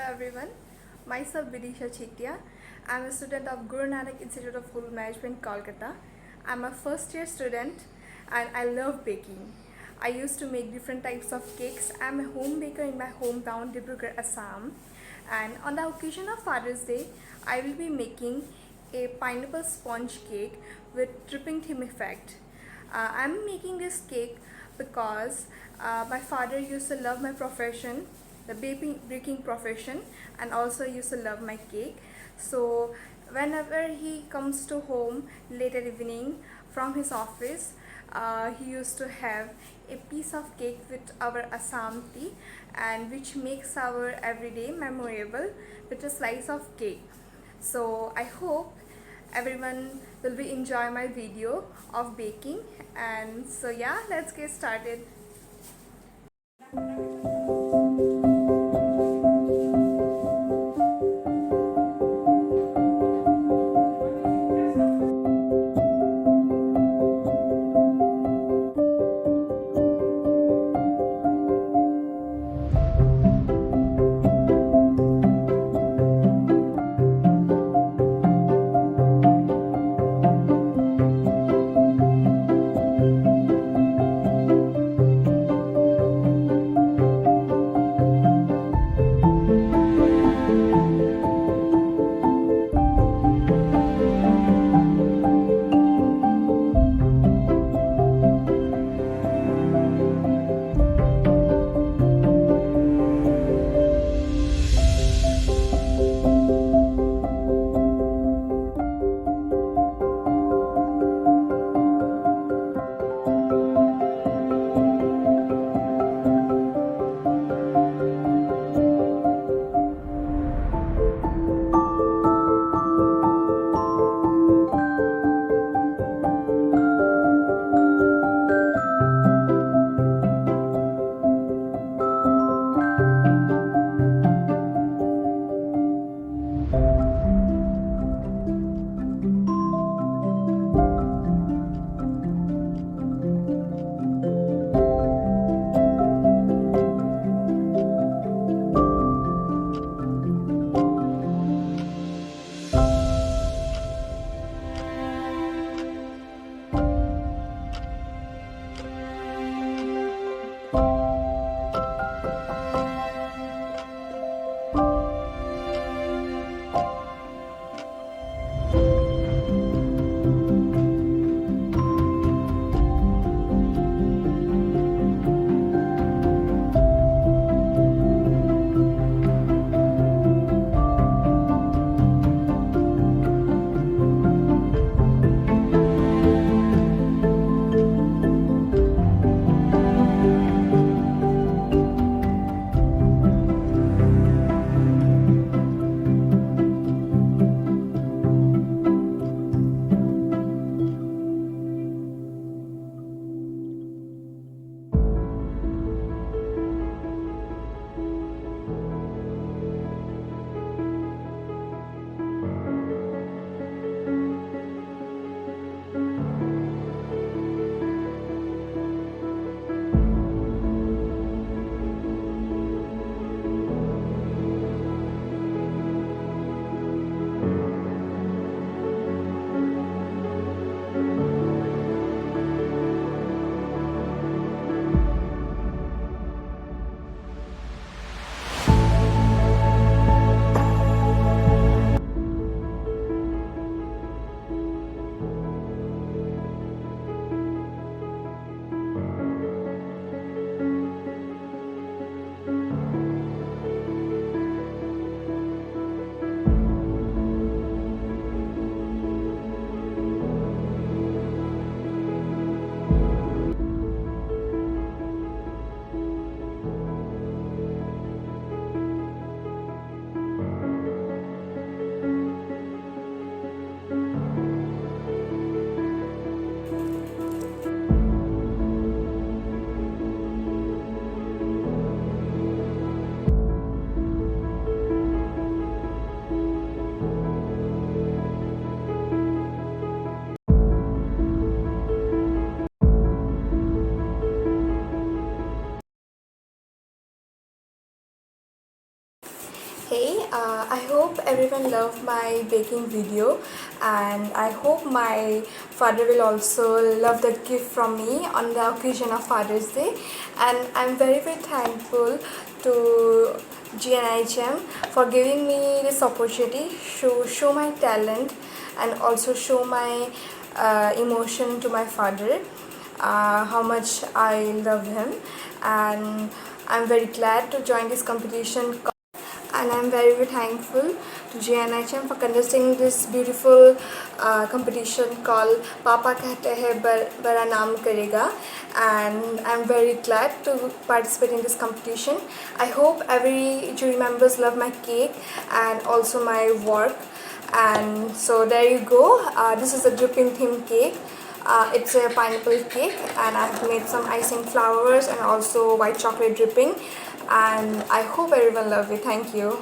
everyone. Myself Vidisha Chetia. I'm a student of Guru Nanak Institute of Food Management, Kolkata. I'm a first year student and I love baking. I used to make different types of cakes. I'm a home baker in my hometown, Dibrugarh, Assam. And on the occasion of Father's Day, I will be making a pineapple sponge cake with dripping theme effect. I'm making this cake because my father used to love my profession, the baking profession, and also used to love my cake. So whenever he comes to home late at evening from his office, he used to have a piece of cake with our Assam tea, and which makes our everyday memorable with a slice of cake. So I hope everyone will be enjoy my video of baking. And so yeah, let's get started. Hey, I hope everyone loved my baking video, and I hope my father will also love the gift from me on the occasion of Father's Day. And I'm very thankful to GNHM for giving me this opportunity to show my talent and also show my emotion to my father, how much I love him. And I'm very glad to join this competition, and I'm very thankful to JNHM for conducting this beautiful competition called Papa Kehte Hai Bara Naam Karega, and I'm very glad to participate in this competition. I hope every jury members love my cake and also my work. And so there you go. This is a dripping theme cake. It's a pineapple cake, and I've made some icing flowers and also white chocolate dripping, and I hope everyone love it. Thank you.